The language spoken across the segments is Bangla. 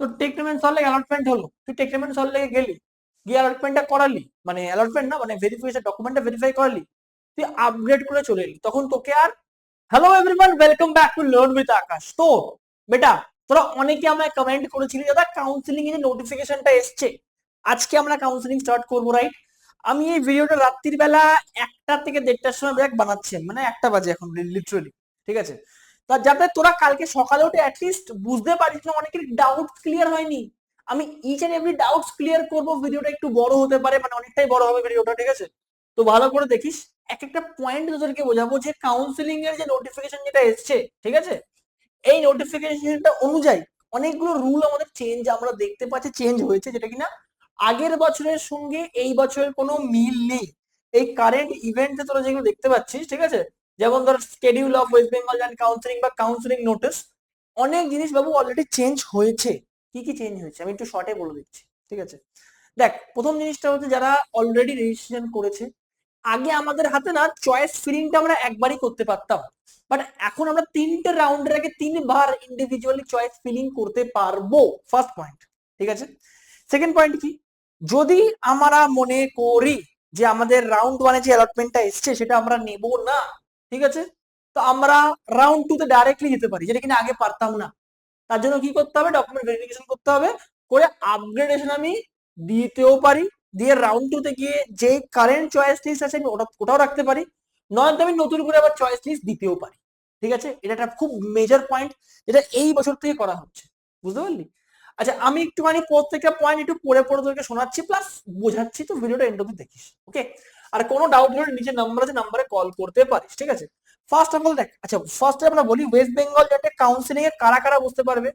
তো টেকনোমেন্ট সল্ট লেক অ্যালটমেন্ট হলো, তুই টেকনোমেন্ট সল্ট লেকে গেলি, গিয়ে অ্যালটমেন্টটা করালি, মানে অ্যালটমেন্ট না মানে ভেরিফিকেশন ডকুমেন্টটা ভেরিফাই করালি, তুই আপগ্রেড করে চলে এলি, তখন তোকে আর hello everyone welcome back to learn with Akash. তো বেটা তোরা অনেকে আমায় কমেন্ট করেছিলি দাদা কাউন্সিলিং এর যে নোটিফিকেশনটা এসছে, আজকে আমরা কাউন্সিলিং স্টার্ট করবো, রাইট? আমি এই ভিডিওটা রাত্রির বেলা 1টা থেকে 1:30টার সময় ব্যাক বানাচ্ছি, মানে 1টা বাজে এখন লিটারালি, ঠিক আছে? তা যাতে তোরা কালকে সকালে উঠে অ্যাটলিস্ট বুঝতে পারিস না অনেকের ডাউট ক্লিয়ার হয়নি। আমি each and every doubts clear করবো, ভিডিওটা একটু বড় হতে পারে, মানে অনেকটাই বড় হবে ভিডিওটা, ঠিক আছে? তো ভালো করে দেখিস, এক একটা পয়েন্ট তোদেরকে বোঝাবো যে কাউন্সিলিং এর যে নোটিফিকেশন যেটা এসছে, ঠিক আছে, এই নোটিফিকেশনটা অনুযায়ী অনেকগুলো রুল আমাদের চেঞ্জ আমরা দেখতে পাচ্ছি, চেঞ্জ হয়েছে, যেটা কিনা আগের বছরের সঙ্গে এই বছরের কোনো মিল নেই। এই কারেন্ট ইভেন্টে তোরা যেগুলো দেখতে পাচ্ছিস, ঠিক আছে, যেমন ধর schedule of West Bengal and counselling বা কাউন্সিলিং নোটিস, অনেক জিনিস বাবু অলরেডি চেঞ্জ হয়েছে। কি কি চেঞ্জ হয়েছে আমি একটু শর্টে বলে দিচ্ছি, ঠিক আছে? দেখ, প্রথম জিনিসটা হচ্ছে যারা অলরেডি রেজিস্ট্রেশন করেছে, আগে আমাদের হাতে না চয়েস ফিলিংটা আমরা একবারই করতে পারতাম, বাট এখন আমরা 3টে রাউন্ডের আগে 3বার ইন্ডিভিজুয়ালি চয়েস ফিলিং করতে পারবো। ফার্স্ট পয়েন্ট, ঠিক আছে? সেকেন্ড পয়েন্ট কি, যদি আমরা মনে করি যে আমাদের রাউন্ড ওয়ানে যে অ্যালটমেন্টটা এসছে সেটা আমরা নেব না, ঠিক আছে, তো আমরা রাউন্ড টু তে ডাইরেক্টলি যেতে পারি, যেটা কিনা আগে পারতাম না। তার জন্য কি করতে হবে, ডকুমেন্ট ভেরিফিকেশন করতে হবে, করে আপগ্রেডেশন আমি দিতেও পারি, দিয়ে রাউন্ড টু তে গিয়ে যে কারেন্ট চয়েস লিস্ট আছে আমি ওটাও রাখতে পারি, নয়তো আমি নতুন করে আবার চয়েস লিস্ট দিতেও পারি, ঠিক আছে? এটা একটা খুব মেজর পয়েন্ট, যেটা এই বছর থেকে করা হচ্ছে, বুঝতে পারলি? আচ্ছা, আমি একটুখানি প্রত্যেকটা পয়েন্ট একটু পড়ে পড়ে তোকে শোনাচ্ছি প্লাস বোঝাচ্ছি, তো ভিডিওটা এন্ড অব্দি দেখিস, ওকে? আর কোনো ডাউট হলে নিচে নাম্বার আছে, নাম্বারে কল করতে পারিস, ঠিক আছে? ফার্স্ট অফ অল দেখ, আচ্ছা ফার্স্টে আমরা বলি ওয়েস্ট বেঙ্গল যেটা কাউন্সিলিং এ কারা কারা বুঝতে পারবে।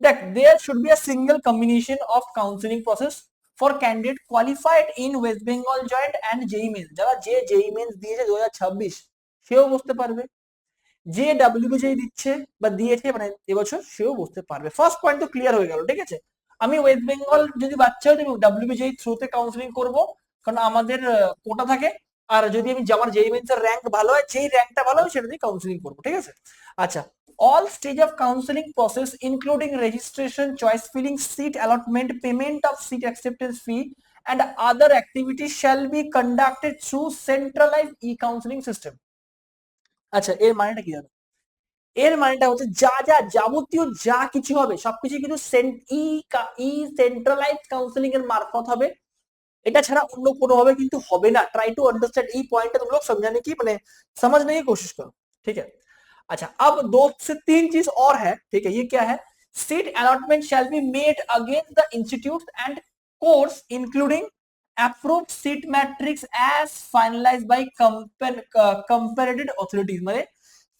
দেখ, there should be a single combination of counselling process for candidate qualified in West Bengal joint and JEE mains, যারা যে জেই মেন্স দিয়েছে 2026 সেও বুঝতে পারবে, যে ডাব্লিউবিজেই দিচ্ছে বা দিয়েছে মানে এবছর সেও বুঝতে পারবে। ফার্স্ট পয়েন্ট তো ক্লিয়ার হয়ে গেল, ঠিক আছে? আমি ওয়েস্ট বেঙ্গল যদি বাচ্চা হয় আমি ডাব্লিউবিজেই থ্রুতে কাউন্সিলিং করব, কারণ আমাদের কোটা থাকে, আর যদি আমি আমার জেই মেন্স এর র্যাঙ্ক ভালো হয়, যেই র্যাঙ্কটা ভালো হয় সেটা দিয়ে কাউন্সিলিং করবো, ঠিক আছে? আচ্ছা, all stage of counseling process including registration, choice filling, seat allotment, payment of seat acceptance fee and other activities shall be conducted through centralized e-counseling system। আচ্ছা, এর মানেটা কি হবে? এর মানেটা হচ্ছে যা যা যাবতীয় যা কিছু হবে সবকিছু কিন্তু ই সেন্ট্রালাইজ কাউন্সিলিং এর মারফত হবে, এটা ছাড়া অন্য কোনো ভাবে কিন্তু হবে না। ট্রাই টু अंडरस्टैंड এই पॉइंट तुम लोग समझाने की मैंने समझने की कोशिश करो, ठीक है? अच्छा, अब 2 से 3 चीज और है, ठीक है? ये क्या है, seat allotment shall be made against the institute and course including approved seat matrix as finalized by comparative authorities। মানে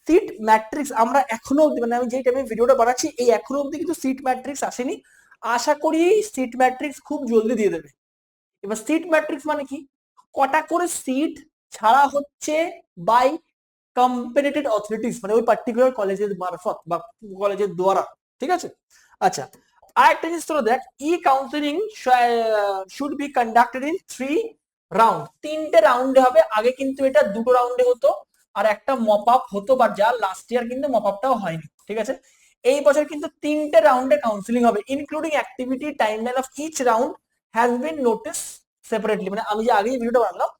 সিট ম্যাট্রিক্স আমরা এখনো অব্দি, মানে আমি যেই টাইমে ভিডিওটা বানাচ্ছি এই এখনো অব্দি কিন্তু সিট ম্যাট্রিক্স আসেনি, আশা করি সিট ম্যাট্রিক্স খুব জলদি দিয়ে দেবে। এবার সিট ম্যাট্রিক্স মানে কি, কটা করে সিট ছাড়া হচ্ছে বাই কম্পিটিটিভ অথরিটিস, মানে ওই পার্টিকুলার কলেজের মারফত বা কলেজের দ্বারা, ঠিক আছে? আচ্ছা, আরেকটা জিনিস তোরা দেখ, e counselling should be conducted in 3 round, 3টে রাউন্ডে হবে। আগে কিন্তু এটা 2টো রাউন্ডে হতো আর একটা মপ আপ হতো, বাট যা লাস্ট ইয়ার কিন্তু মপ আপটাও হয়নি, ঠিক আছে? এই বছর কিন্তু 3টে রাউন্ডে কাউন্সিলিং হবে, including activity, timeline of each round has been notice separately. মানে আমি যে আগে ভিডিওটা বানালাম,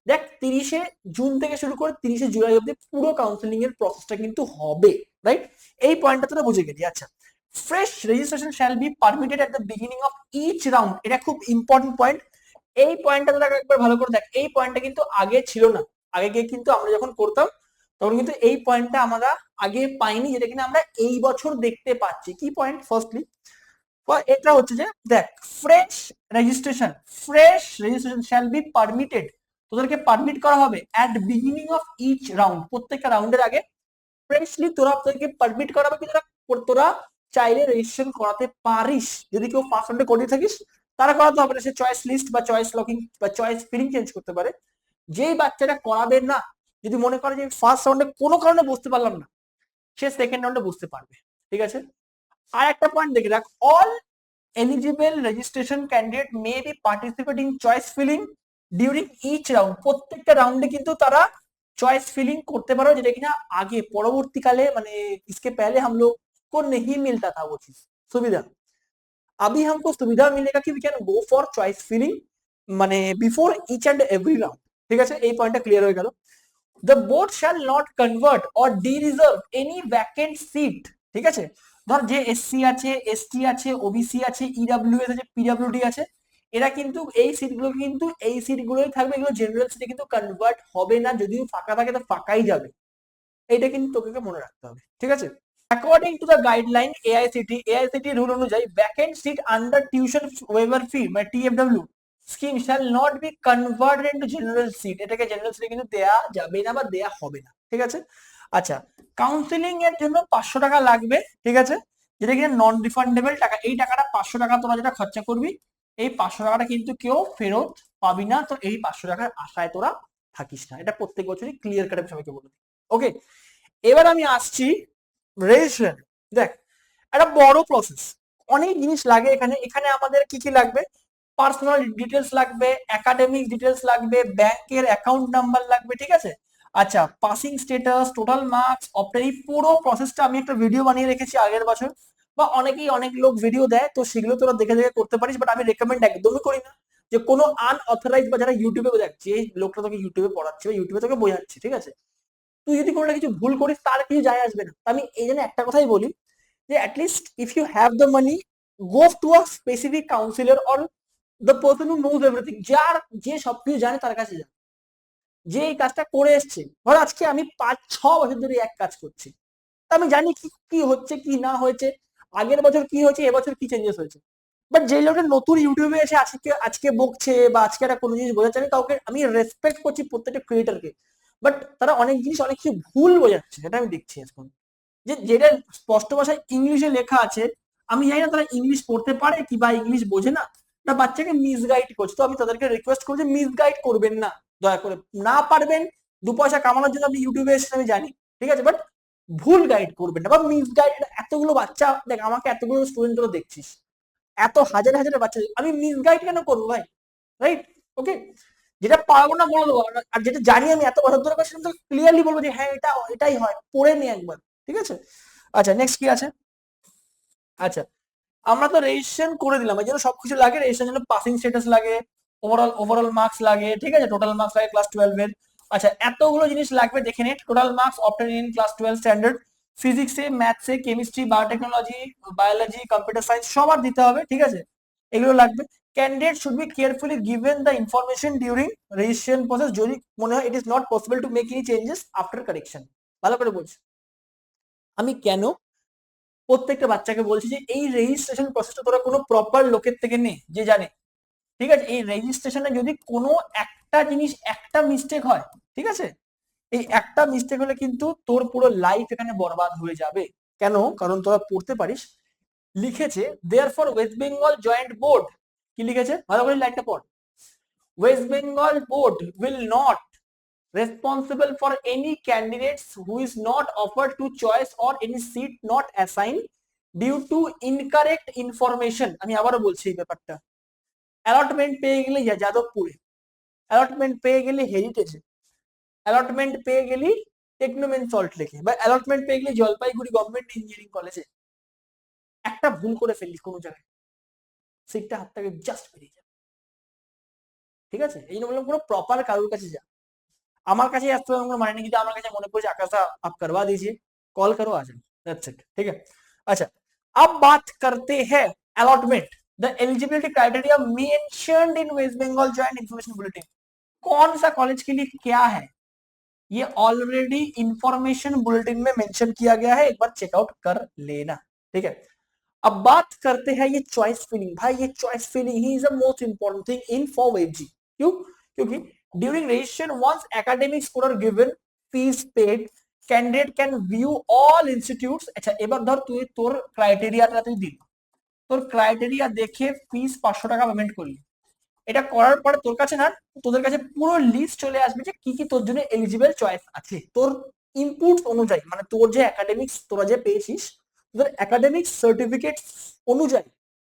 দেখ 30শে জুন থেকে শুরু করে 30শে জুলাই অব্দি পুরো কাউন্সিলিং এর প্রসেসটা কিন্তু হবে, রাইট? এই পয়েন্টটা তোরা বুঝে গেলি। আচ্ছা, fresh registration shall be permitted at the beginning of each round, এটা খুব ইম্পর্টেন্ট পয়েন্ট। এই পয়েন্টটা তোরা একবার ভালো করে দেখ, এই পয়েন্টটা কিন্তু আগে ছিল না, আগে গিয়ে কিন্তু আমরা যখন করতাম তখন কিন্তু এই পয়েন্টটা আমরা আগে পাইনি, যেটা কিনা আমরা এই বছর দেখতে পাচ্ছি। কি পয়েন্ট? ফার্স্টলি এটা হচ্ছে যে দেখ, fresh registration shall be permitted, তোদেরকে পারমিট করা হবে এট বিগিনিং অফ ইচ রাউন্ড, প্রত্যেকটা রাউন্ডের আগে ফ্রেশলি তোদেরকে পারমিট করা হবে কি তোরা চাইলে রেজিস্ট্রেশন করাতে পারিস। যদি কেউ ফার্স্ট রাউন্ডে করে থাকিস তারা করাতে হবে না, সে চয়েস লিস্ট বা চয়েস লকিং বা চয়েস ফিলিং চেঞ্জ করতে পারে। যেই বাচ্চাটা করাবে না, যদি মনে করে যে ফার্স্ট রাউন্ডে কোনো কারণে বুঝতে পারলাম না, সে সেকেন্ড রাউন্ডে বুঝতে পারবে, ঠিক আছে? আর একটা পয়েন্ট দেখে রাখ, all eligible registration candidate may be participating choice filling during each round, প্রত্যেকটা রাউন্ডে কিন্তু তারা চয়েস ফিলিং করতে পারো, যেটা কিনা আগে পরবর্তীকালে মানে इसके पहले हम लोग को नहीं मिलता था वो चीज, সুবিধা। अभी हमको सुविधा मिलेगा कि we can go for choice filling মানে before each and every round. ঠিক আছে, এই পয়েন্টটা ক্লিয়ার হয়ে গেল। The board shall not convert or dereserve any vacant seat. ঠিক আছে, ধর যে এসসি আছে, এসটি আছে, ওবিসি আছে, ইডব্লিউএস আছে, পিডব্লিউডি আছে, এরা কিন্তু এই সিটগুলো কিন্তু এই সিটগুলোই থাকবে, এগুলো জেনারেল সিটে কিন্তু কনভার্ট হবে না, যদিও ফাঁকা থাকে তো ফাঁকাই যাবে। এইটা কিন্তু তোকে মনে রাখতে হবে। ঠিক আছে, according to the guideline AICT rule অনুযায়ী vacant seat under tuition waiver fee মানে TFW scheme shall not be converted into general seat। এটাকে জেনারেল সিটে কিন্তু দেয়া যাবে না বা দেয়া হবে না। ঠিক আছে, আচ্ছা, কাউন্সিলিং এর জন্য 500 টাকা লাগবে। ঠিক আছে, যেটা কিনা নন রিফান্ডেবল টাকা। এই টাকাটা 500 টাকা তোরা যেটা খরচা করবি, এই 500 টাকাটা কিন্তু কেউ ফেরত পাবি না। তো এই 500 টাকার আশায় তোরা থাকিস না, এটা প্রত্যেক বছরই ক্লিয়ার কাট সবাইকে বলে দিই। ওকে, এবার আমি আসছি রেজিস্ট্রেশন। দেখ, একটা বড় প্রসেস, অনেক জিনিস লাগে এখানে। এখানে আমাদের কি কি লাগবে? পার্সোনাল ডিটেলস লাগবে, একাডেমিক ডিটেলস লাগবে, ব্যাংকের অ্যাকাউন্ট নাম্বার লাগবে। ঠিক আছে, আচ্ছা, পাসিং স্ট্যাটাস, টোটাল মার্কস, এই পুরো প্রসেসটা আমি একটা ভিডিও বানিয়ে রেখেছি আগের বছর, বা অনেকেই অনেক লোক ভিডিও দেয়, তো সেগুলো তোরা দেখে দেখে করতে পারিস। বাট আমি রেকমেন্ড একদমই করি না যে কোনো আনঅথরাইজ বা যারা ইউটিউবে দেখ, যে লোকটা তোকে ইউটিউবে পড়াচ্ছে বা ইউটিউবে তোকে বোঝাচ্ছে, ঠিক আছে, তুই যদি কোনোটা কিছু ভুল করিস তার কিছু যায় আসবে না। আমি এই জন্য একটা কথাই বলি যে at least if you have the money, go to a specific counsellor or the person who knows everything, যার যে সবকিছু জানে তার কাছে যা, যে এই কাজটা করে এসছে। ধর আজকে আমি 5-6 বছর ধরে এক কাজ করছি, আমি জানি কি কি হচ্ছে কি না হয়েছে, আগের বছর কি হয়েছে, এবছর কি চেঞ্জেস হয়েছে। বাট যে লোকটা নতুন ইউটিউবে এসে আজকে আজকে বকছে বা আজকে একটা কোনো জিনিস বোঝাচ্ছে, আমি কাউকে আমি রেসপেক্ট করছি প্রত্যেকটা ক্রিয়েটারকে, বাট তারা অনেক জিনিস অনেক কিছু ভুল বোঝাচ্ছে, সেটা আমি দেখছি এখন। যে যেটা স্পষ্ট ভাষায় ইংলিশে লেখা আছে, আমি জানি না তারা ইংলিশ পড়তে পারে কি বা ইংলিশ বোঝে না, না বাচ্চাকে মিসগাইড করছে। তো আমি তাদেরকে রিকোয়েস্ট করছি, মিসগাইড করবেন না দয়া করে। না পারবেন, 2 পয়সা কামানোর জন্য আপনি ইউটিউবে এসেছেন আমি জানি, ঠিক আছে, বাট ভুল গাইড করবেন না বা মিসগাইড। এতগুলো বাচ্চা দেখ, আমাকে এতগুলো স্টুডেন্ট তোরা দেখছিস, এত হাজার হাজার বাচ্চা, আমি মিসগাইড কেন করবো ভাই? রাইট? ওকে, যেটা পারবো না বলে দেবো, আর যেটা জানি আমি এত বছর ধরে সেটা ক্লিয়ারলি বলবো যে হ্যাঁ এটা এটাই হয়, পড়ে নি একবার। ঠিক আছে, আচ্ছা, নেক্সট কি আছে? আচ্ছা, আমরা তো রেজিস্ট্রেশন করে দিলাম, এই জন্য সবকিছু লাগে। রেজিস্ট্রেশন জন্য পাসিং স্ট্যাটাস লাগে, ওভারঅল মার্কস লাগে, ঠিক আছে, টোটাল মার্কস লাগে ক্লাস 12 এর। আচ্ছা, এতগুলো জিনিস লাগবে, দেখে নে। Total marks obtain in class 12 standard, ফিজিক্সে, ম্যাথসে, chemistry, biotechnology, biology, computer science সবার দিতে হবে। ঠিক আছে, এগুলো লাগবে। Candidate should be carefully given the information during registration process, যদি মনে হয় it is not possible to make any changes after correction. ভালো করে বলছি, আমি কেন প্রত্যেকটা বাচ্চাকে বলছি যে এই রেজিস্ট্রেশন প্রসেসটা তোরা কোনো প্রপার লোকের থেকে নে যে জানে। ঠিক আছে, এই রেজিস্ট্রেশনে যদি কোনো একটা জিনিস, একটা মিস্টেক হয়, ঠিক আছে, এই একটা মিস্টেক হলে কিন্তু তোর পুরো লাইফ এখানে বরবাদ হয়ে যাবে। কেন? কারণ তোরা পড়তে পারিস, লিখেছে there for West Bengal joint board, কি লিখেছে ভালো করে লাইনটা পড়। West Bengal board will not responsible for any candidates who is not offered to choice or any seat not assigned due to incorrect information। আমি আবারও বলছি এই ব্যাপারটা, অ্যালটমেন্ট পেয়ে গেলে যাদবপুরে, অ্যালটমেন্ট পেয়ে গেলে হেরিটেজে, অ্যালটমেন্ট পেয়ে গেলি টেকনোমেন সল্ট লেকে, বা অ্যালটমেন্ট পেয়ে গেলে জলপাইগুড়ি গভর্নমেন্ট ইঞ্জিনিয়ারিং কলেজে, একটা ভুল করে ফেললি কোনো জায়গায়, সিটটা হাত থেকে জাস্ট বেরিয়ে যাবে। ঠিক আছে, এই জন্য বললাম কোনো প্রপার কারোর কাছে যা। আমার কাছে আসতে হবে মানে नहीं, আমার কাছে মনে পড়ছে आकाश आप करवा दीजिए, कॉल करो आ जाओ, दैट्स इट। ठीक है, अच्छा, अब बात करते हैं allotment. The eligibility criteria mentioned in West Bengal joint information bulletin, कौन सा कॉलेज के लिए क्या है, ये ऑलरेडी इंफॉर्मेशन बुलेटिन में मेंशन किया गया है, एक बार चेकआउट कर लेना। ठीक है, अब बात करते हैं ये चॉइस फिलिंग। भाई ये चॉइस फिलिंग ही is the most important thing in for वेबजी। क्यों? क्योंकि during registration once academic score are given, fees paid, candidate can view all institutes। अच्छा, এবার ধর তুই তোর ক্রাইটেরিয়াটা তুই দিল, তোর ক্রাইটেরিয়া দেখে ফিস 500 টাকা পেমেন্ট করলি, এটা করার পরে তোর কাছে না, তোদের কাছে পুরো লিস্ট চলে আসবে যে কি কি তোর জন্য এলিজিবল চয়েস আছে তোর ইনপুট অনুযায়ী, মানে তোর যে একাডেমিক্স তোরা যে পেয়েছিস, তোদের একাডেমিক সার্টিফিকেট অনুযায়ী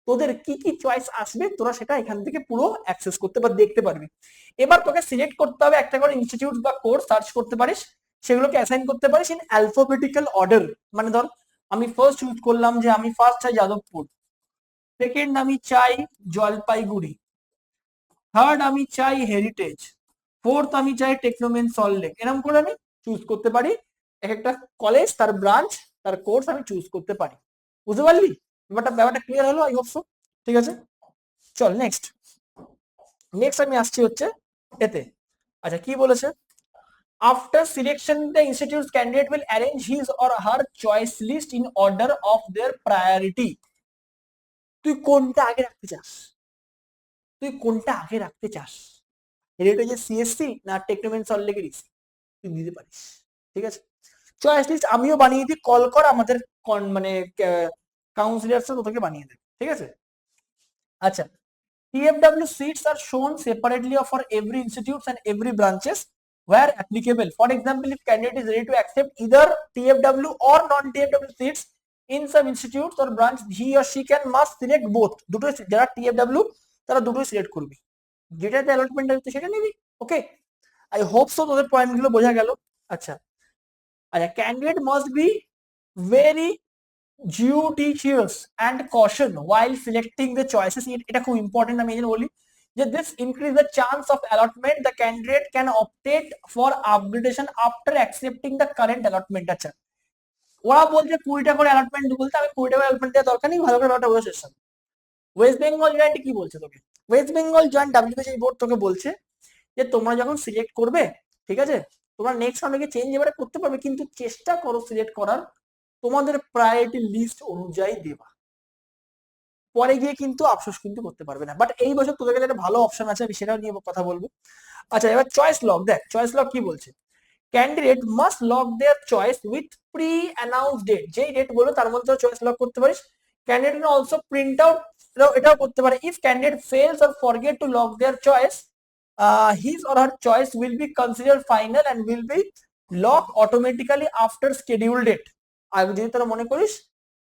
তোদের কি কি চয়েস আসবে, তোরা সেটা এখান থেকে পুরো অ্যাক্সেস করতে বা দেখতে পারবি। এবার তোকে সিলেক্ট করতে হবে, একটা করে ইনস্টিটিউট বা কোর্স সার্চ করতে পারিস, সেগুলোকে অ্যাসাইন করতে পারিস ইন অ্যালফাবেটিক্যাল অর্ডার। মানে ধর আমি ফার্স্ট চুজ করলাম যে আমি ফার্স্ট চাই যাদবপুর, সেকেন্ড আমি চাই জলপাইগুড়ি, থার্ড আমি চাই হেরিটেজ, ফোর্থ আমি চাই টেকনোমেন সল্টলেক। এরকম করে আমি চুজ করতে পারি, এক একটা কলেজ তার ব্রাঞ্চ তার কোর্স আমি চুজ করতে পারি। বুঝতে পারলি ব্যাপারটা ক্লিয়ার হলো? I hope so. ঠিক আছে, চল নেক্সট। নেক্সট আমি আসছি হচ্ছে এতে। আচ্ছা কি বলেছে, after selection the institute candidate will arrange his or her choice list in order of their priority. তুই কোনটা আগে রাখতে চাস? তুই কোনটা আগে রাখতে চাস? হেরিটেজের সিএসসি না টেকনোমেন সল্টলেকের ইসি? তুই দিতে পারিস। ঠিক আছে, চয়েস লিস্ট আমিও বানিয়ে দিই, কল কর আমাদের মানে কাউন্সিলার্সরা তোকে বানিয়ে দেবে। ঠিক আছে, আচ্ছা TFW seats are shown separately for every institutes and every branches where applicable. For example, if candidate is ready to accept either TFW or non-TFW seats in some institutes or branch, he or she can must select both. দুটো যারা TFW তারা দুটোই সিলেক্ট করবি, যেটাতে অ্যালটমেন্ট আছে সেটা নিবি। ওকে, আই হোপ সো তোদের পয়েন্ট গুলো বোঝা গেল। আচ্ছা আচ্ছা, candidate must be very judicious and caution while selecting the choices. এটা খুব ইম্পর্টেন্ট, আমি এই বলি যে this increase the chance of allotment the candidate can optate for upgradation after accepting the current allotment. আচ্ছা ওরা বলছে 20টা করে অ্যালটমেন্ট বলতে, আমি 20টা করে অ্যালটমেন্ট দেওয়ার দরকার নেই, ভালো করে ব্যাপারটা বোঝার চেষ্টা। ওয়েস্ট বেঙ্গল জয়েন্ট কি বলছে তোকে? West Bengal joint WBC board তোকে বলছে যে তোমরা যখন সিলেক্ট করবে, ঠিক আছে, তোমরা নেক্সট রাউন্ডে চেঞ্জ এবারে করতে পারবে, কিন্তু চেষ্টা করো সিলেক্ট করার তোমাদের প্রায়োরিটি লিস্ট অনুযায়ী দেবা। পরে গিয়ে কিন্তু আফসোস কিন্তু করতে পারবে না। বাট এই বছর তোদের কাছে একটা ভালো অপশন আছে, আমি সেটাও নিয়ে কথা বলবো। আচ্ছা এবার চয়েস লক দেখ, চয়েস লক কি বলছে, candidate must lock their choice with pre announce date. যেই ডেট বলবে তার মধ্যে চয়েস লক করতে পারিস। Candidate can also print out, এটাও করতে পারে। If candidate fails or forget to lock their choice, his or her choice will be considered final and will be locked automatically after scheduled date. আর যদি তোরা মনে করিস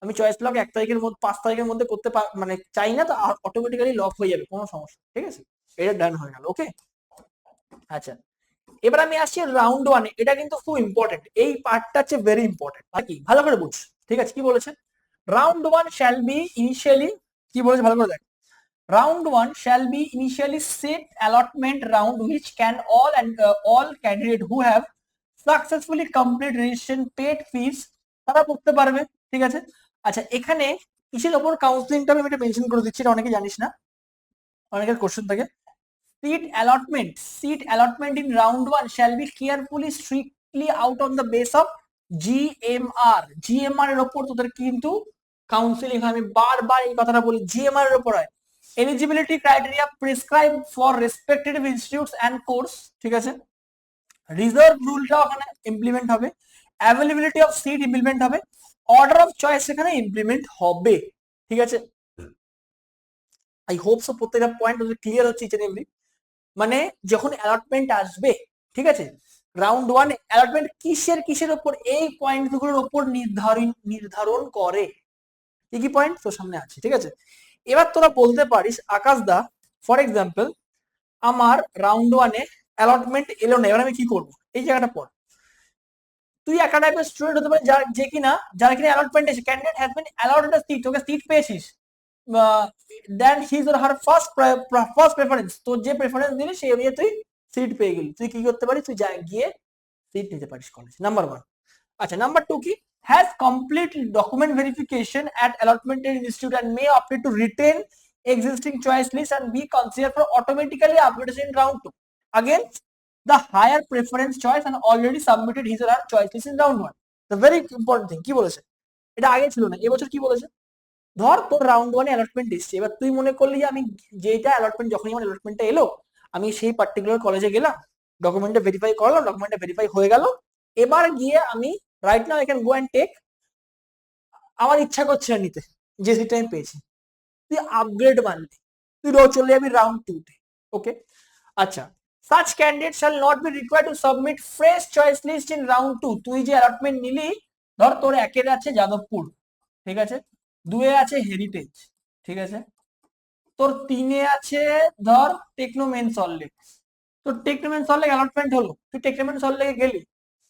আমি চয়েস লক 1 তারিখের মধ্যে 5 তারিখের মধ্যে করতে মানে চাই না, তো অটোমেটিক্যালি লক হয়ে যাবে, কোনো সমস্যা। ঠিক আছে, এটা ডান হয়ে গেল। ওকে, আচ্ছা এবার আমি আসছি রাউন্ড ওয়ানে। এটা কিন্তু খুব ইম্পর্টেন্ট, এই পার্টটা হচ্ছে ভেরি ইম্পর্টেন্ট। আর কি ভালো করে বুঝ। ঠিক আছে, কি বলেছে, round one shall be initially, কি বলেছে ভালো করে দেখ, round 1 shall be initially set allotment round which can all candidate who have successfully completed registration paid fees তারা পড়তে পারবে। ঠিক আছে, আচ্ছা এখানে কিসের উপর কাউন্সিলিংটা আমি এটা মেনশন করে দিচ্ছি, এটা অনেকে জানিস না, অনেকের কোশ্চেন থাকে। seat allotment in round 1 shall be carefully strictly out on the base of GMR এর উপর তোদের কিন্তু কাউন্সিলিং, আমি বারবার এই কথাটা বলি, GMR এর উপর হয়। Eligibility criteria prescribe for respective institutes and course. ঠিক আছে, রিজার্ভ রুলটা ওখানে ইমপ্লিমেন্ট হবে, অ্যাভেলেবিলিটি অফ সিট ইমপ্লিমেন্ট হবে, অর্ডার অফ চয়েস এখানে ইমপ্লিমেন্ট হবে। ঠিক আছে, আই হোপ সো প্রত্যেকটা পয়েন্ট ক্লিয়ার হচ্ছে ইচ এন্ড এভরি। মানে যখন অ্যালটমেন্ট আসবে, ঠিক আছে, রাউন্ড ওয়ান অ্যালটমেন্ট কিসের কিসের উপর, এই পয়েন্ট গুলোর উপর নির্ধারণ করে। কি কি পয়েন্ট তোর সামনে আছে। ঠিক আছে, এবার তোরা বলতে পারিস আকাশ দা, ফর এক্সাম্পল আমার রাউন্ড ওয়ানে অ্যালটমেন্ট এলো না, এবার আমি কি করবো? এই জায়গাটা পর, তুই একটা টাইপের স্টুডেন্ট হতে পারে যে কিনা যারা কিনা অ্যালটমেন্ট এসে candidate has been allowed a seat, তোকে সিট পেয়েছিস, then his or her first preference, তোর যে প্রেফারেন্স দিলি সেই অনুযায়ী তুই সিট পেয়ে গেলি, তুই কি করতে পারিস, তুই গিয়ে সিট নিতে পারিস কলেজ। Number one. আচ্ছা নাম্বার টু কি, has complete document verification at allotment institute and may opt to retain existing choice list and be considered for automatically upgradation in round 2 against the higher preference choice and already submitted his or her choice list in round 1. The very important thing কি বলেছে, এটা আগে ছিল না, এবছর কি বলেছে, ধর তোর রাউন্ড 1 অ্যালটমেন্ট এসেছে, এবার তুই মনে করলি যে আমি যেটা অ্যালটমেন্ট, যখনই আমার অ্যালটমেন্টটা এলো আমি সেই পার্টিকুলার কলেজে গেলাম, ডকুমেন্টটা ভেরিফাই করলাম, ডকুমেন্টটা ভেরিফাই হয়ে গেল, এবার গিয়ে আমি right now I can go and take, আমার ইচ্ছা করছে না নিতে যে সিটটা আমি পেয়েছি, তুই আপগ্রেড মানলি, তুই চলে যাবি রাউন্ড 2 তে। ওকে, আচ্ছা such candidate shall not be required to submit fresh choice list in round 2. তুই যে অ্যালটমেন্ট নিলি, ধর তোর একের আছে যাদবপুর, ঠিক আছে, দুয়ে আছে হেরিটেজ, ঠিক আছে, তোর তিনে আছে ধর টেকনোমেন সল্টলেক, তোর টেকনোমেন সল্টলেক অ্যালটমেন্ট হলো, তুই টেকনোমেন সল্টলেকে গেলি,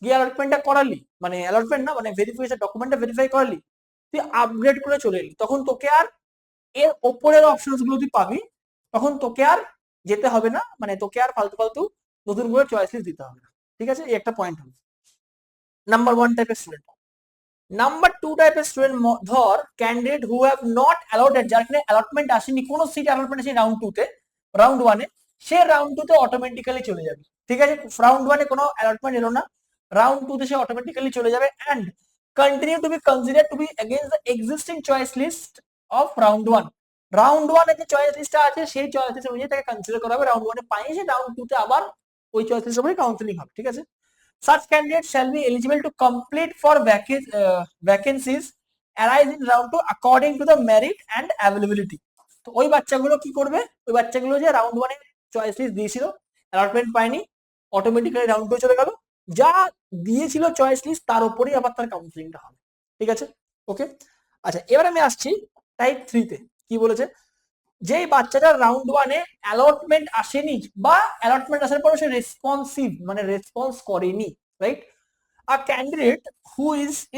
গিয়ে অ্যালটমেন্টটা করালি, মানে অ্যালটমেন্ট না মানে ভেরিফিকেশন ডকুমেন্টটা ভেরিফাই করালি, তুই আপগ্রেড করে চলে এলি, তখন তোকে আর এর ওপরের অপশনস গুলো তুই পাবি, তখন তোকে আর যেতে হবে না, মানে তোকে আর ফালতু ফালতু নতুন করে চয়েস লিস্ট দিতে হবে না। ঠিক আছে, এই একটা পয়েন্ট হবে। নাম্বার 1 টাইপের স্টুডেন্ট। নাম্বার 2 টাইপের স্টুডেন্ট, ধর candidate who have not allotted, যার এখানে অ্যালটমেন্ট আসেনি, কোন সিট অ্যালটমেন্ট আসেনি রাউন্ড 2 তে, রাউন্ড 1 এ, সে রাউন্ড 2 তে অটোমেটিক্যালি চলে যাবে। ঠিক আছে, রাউন্ড 1 এ কোনো অ্যালটমেন্ট এলো না, রাউন্ড 2 তে সে অটোমেটিক্যালি চলে যাবে and continue to be considered to be against the existing choice list of round 1। Round 1 এ যে চয়েস লিস্টটা আছে সেই চয়েস লিস্ট অনুযায়ী তাকে কনসিডার করা হবে, রাউন্ড 1 এ পাইনি, সে রাউন্ড 2 তে আবার ওই চয়েস লিস্ট অনুযায়ী কাউন্সেলিং হবে। ঠিক আছে, such candidates shall be eligible to compete for vacancies arise in round 2 according to the merit and availability। তো ওই বাচ্চাগুলো কি করবে, ওই বাচ্চাগুলো যে রাউন্ড 1 এ চয়েস লিস্ট দিয়েছিল, অ্যালটমেন্ট পায়নি, অটোমেটিক্যালি রাউন্ড 2 চলে গেল, যা দিয়েছিল চয়েস লিস্ট তার উপরেই আবার তার কাউন্সেলিংটা হবে। ঠিক আছে, ওকে। আচ্ছা, এবার আমি আসছি টাইপ 3 তে। কি বলেছে, যেই বাচ্চাটা রাউন্ড 1 এ অ্যালটমেন্ট আসেনি বা অ্যালটমেন্ট আসার পরে সে রেসপন্সিভ মানে রেসপন্স করেনি, right. A candidate who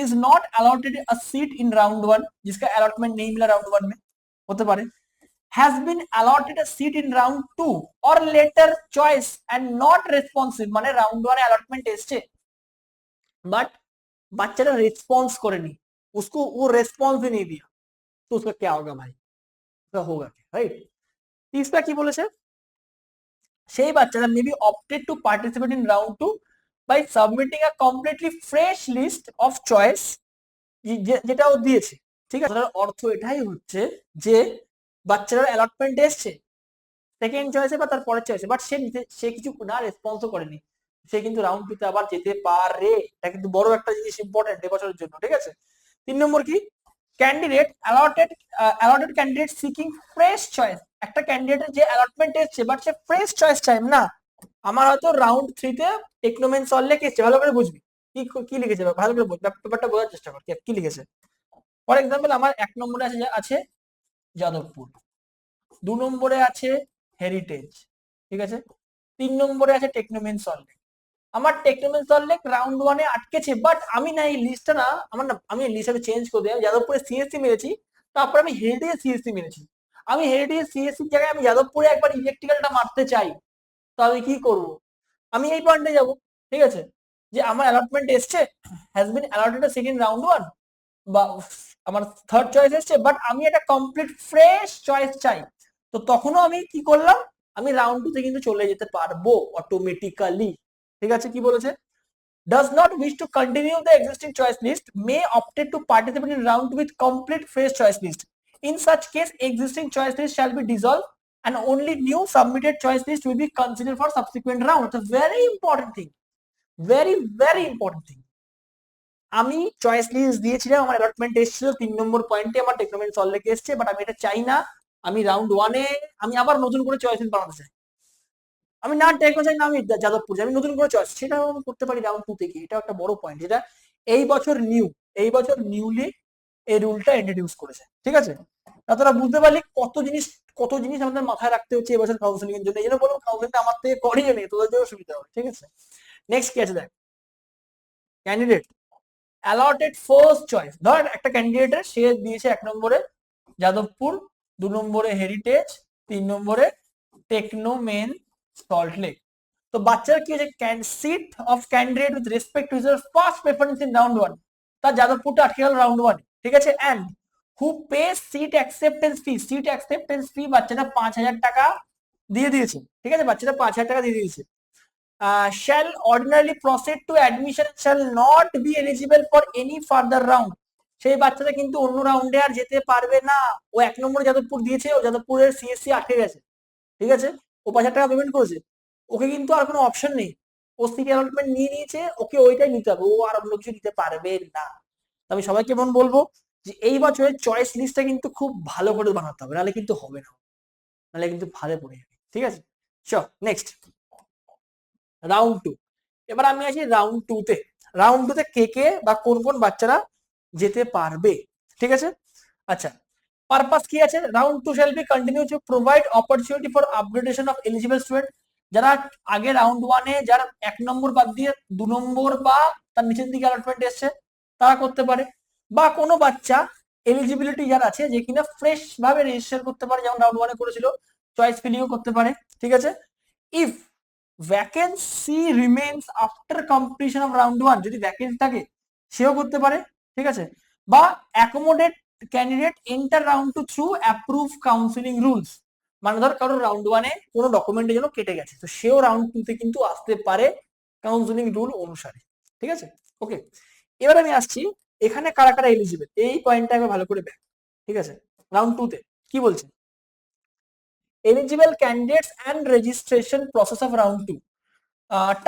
is not allotted a seat in round 1, जिसका अलॉटमेंट नहीं मिला राउंड 1 में, होते पारे, has been allotted a seat in round 2 और later choice and not responsive, माने राउंड 1 এ अलॉटमेंट এসেছে बट বাচ্চাটা রেসপন্স করেনি, उसको वो रेस्पॉन्स ही नहीं दिया, तो उसका क्या होगा भाई, उसका होगा क्या, राइट। तीसरा की बोले সেই বাচ্চারা may be opted to participate in round 2 by submitting a completely fresh list of choice, যেটা ও দিয়েছে। ঠিক আছে, তার অর্থ এটাই হচ্ছে যে বাচ্চারা অ্যালটমেন্ট এসছে সেকেন্ড চয়েসে বা তার পরের চয়েসে, বাট সে কিছু না রেসপন্সও করেনি, সে কিন্তু রাউন্ড 2 তে আবার যেতে পারে। এটা কিন্তু বড় একটা জিনিস, ইম্পর্টেন্ট এবছরের জন্য। ঠিক আছে, 3 নম্বর কি, candidate allotted candidate seeking fresh choice, একটা ক্যান্ডিডেটের যে অ্যালটমেন্ট এসেছে বাট সে ফ্রেশ চয়েস চাই না। আমার হয়তো রাউন্ড 3 তে টেকনোমেন সলভ এসেছে, ভালো করে বুঝবি কি কি লিখেছে, ভালো করে বুঝ, ব্যাপারটা বোঝার চেষ্টা কর কি লিখেছে। ফর এক্সাম্পল, আমার 1 নম্বরে আছে যাদবপুর, 2 নম্বরে আছে হেরিটেজ, ঠিক আছে, 3 নম্বরে আছে টেকনোমেন সল্ট। আমার টেকনোমেন সল্ট রাউন্ড 1 এ আটকেছে, বাট আমি না এই লিস্টটা না, আমার না, আমি লিস্টটা চেঞ্জ করে দিই, যাদবপুরে সিএসসি মেরেছি, তারপর আমি হেরিটেজে সিএসসি মেরেছি। আমি হেরিটেজে সিএসসির জায়গায় আমি যাদবপুরে একবার ইলেকট্রিক্যালটা মারতে চাই, তো আমি কি করব, আমি এই পয়েন্টে যাব। ঠিক আছে, যে আমার অ্যালটমেন্ট এসছে, has been allotted a seat in round 1 বা আমার থার্ড চয়েস এসছে, বাট আমি একটা কমপ্লিট ফ্রেশ চয়েস চাই, তো তখনও আমি কি করলাম, আমি রাউন্ড 2 তে কিন্তু চলে যেতে পারবো অটোমেটিক্যালি। ঠিক আছে, কি বলেছে, does not wish to continue the existing choice list may opted to participate in round 2 with complete fresh choice list. In such case, existing choice list shall be dissolved and only new submitted choice list will be considered for subsequent round. It's a very important thing, very important thing. আমি চয়েস লিস্ট দিয়েছিলাম, আমার অ্যালটমেন্ট এসেছিল 3 নম্বর পয়েন্টে, আমার টেকনোমেন্ট সলভ লেগে এসেছে, বাট আমি এটা চাই না, আমি রাউন্ড 1 এ আমি আবার নতুন করে চয়েস লিস্ট বানাতে চাই, আমি না টেকনো চাই না, আমি যাদবপুর চাই, আমি নতুন করে চয়েস, সেটাও আমি করতে পারি রাউন্ড 2 থেকে। এটা একটা বড় পয়েন্ট, যেটা এই বছর নিউলি এই রুলটা ইন্ট্রোডিউস করেছে। ঠিক আছে, তোরা বুঝতে পারলি কত জিনিস আমাদের মাথায় রাখতে হচ্ছে এবছর কাউন্সিলিং এর জন্য। এই জন্য বলবো কাউন্সিলিংটা আমার থেকে করিয়ে নেই, তোদের জন্য সুবিধা হবে। ঠিক আছে, নেক্সট কি আছে দেখ, ক্যান্ডিডেট অ্যালটেড ফার্স্ট চয়েস, ধর একটা ক্যান্ডিডেটের সে দিয়েছে 1 নম্বরে যাদবপুর, 2 নম্বরে হেরিটেজ, 3 নম্বরে টেকনোমেন সল্ট লেক। তো বাচ্চারা কি হয়েছে, seat of candidate with respect to his first preference in round 1, তার যাদবপুরটা আটকে গেল রাউন্ড 1। ঠিক আছে, and who pay seat acceptance fee, বাচ্চাটা 5,000 টাকা দিয়ে দিয়েছে। ঠিক আছে, বাচ্চাটা 5,000 টাকা দিয়ে দিয়েছে। shall ordinarily proceed to admission, shall not be eligible for any further round, সেই বাচ্চাটা কিন্তু অন্য রাউন্ডে আর যেতে পারবে না। ও 1 নম্বরে যাদবপুর দিয়েছে, ও যাদবপুরের সিএসসি আটকে গেছে। ঠিক আছে, ও 5,000 টাকা পেমেন্ট করেছে, ওকে কিন্তু আর কোনো অপশন নেই, ও সিট অ্যালটমেন্ট নিয়ে নিয়েছে, ওকে ওইটাই নিতে হবে, ও আর অন্য কিছু নিতে পারবে না। আমি সবাইকে বলবো যে এই বছরের চয়েস লিস্টটা কিন্তু খুব ভালো করে বানাতে হবে, নাহলে কিন্তু হবে না, নাহলে কিন্তু ভালো পড়ে যাবে। ঠিক আছে, চল নেক্সট রাউন্ড 2। এবার আমি আসি রাউন্ড 2 তে। রাউন্ড 2 তে কে বা কোন বাচ্চারা যেতে পারবে। ঠিক আছে, আচ্ছা, পারপাস কি আছে, round 2 shall be continue to provide opportunity for upgradation of eligible student, যারা আগে রাউন্ড 1 এ যারা 1 নম্বর বাদ দিয়ে 2 নম্বর বা তার নিচের দিকে অ্যালটমেন্ট এসেছে তারা করতে পারে, বা কোনো বাচ্চা এলিজিবিলিটি যার আছে যে কিনা ফ্রেশ ভাবে রেজিস্টার করতে পারে, যেমন রাউন্ড ওয়ানে করেছিল, চয়েস ফিলিংও করতে পারে, ঠিক আছে। If vacancy remains after completion of round one, যদি ভ্যাকেন্সি থাকে সেও করতে পারে, ঠিক আছে। বা accommodate candidate enter round two through approve counselling rules, মানে ধর কারোর রাউন্ড ওয়ানে কোনো ডকুমেন্টের জন্য কেটে গেছে, তো সেও রাউন্ড টুতে কিন্তু আসতে পারে কাউন্সিলিং রুল অনুসারে, ঠিক আছে। ওকে, এবার আমি আসছি এখানে কারা কারা এলিজিবল, এই পয়েন্টটা একবার ভালো করে দেখ, ঠিক আছে। রাউন্ড টুতে কি বলছে, eligible candidates and registration process of round two.